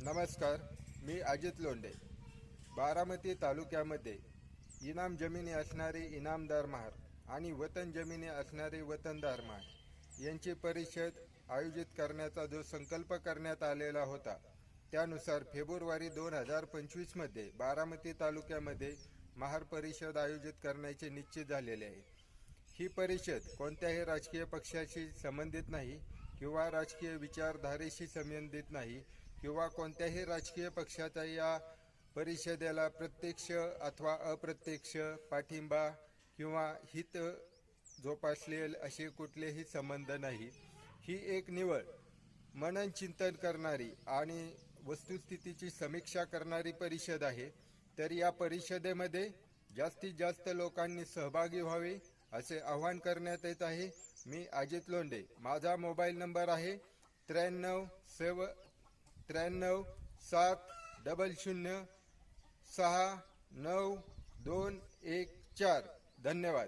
नमस्कार, मी अजित लोंढे. बारामती तालुक्यामध्ये इनाम जमिनी असणारे इनामदार महार आणि वतन जमिनी असणारे वतनदार महार यांची परिषद आयोजित करण्याचा जो संकल्प करण्यात आलेला होता, त्यानुसार फेब्रुवारी 2025 मध्ये बारामती तालुक्यामध्ये महार परिषद आयोजित करण्याचे निश्चित झालेले आहे. ही परिषद कोणत्याही राजकीय पक्षाशी संबंधित नाही किंवा राजकीय विचारधारेशी संबंधित नाही किंवा कोणत्याही राजकीय पक्षाचा या परिषदेला प्रत्यक्ष अथवा अप्रत्यक्ष पाठिंबा किंवा हित जोपासलेल असे कुठलेही संबंध नाही. ही एक निवळ मनन चिंतन करणारी आणि वस्तुस्थितीची समीक्षा करणारी परिषद आहे. तर या परिषदेमध्ये जास्तीत जास्त लोकांनी सहभागी व्हावे असे आवाहन करण्यात येत आहे. मी अजित लोंढे. माझा मोबाईल नंबर आहे 937307006921 धन्यवाद.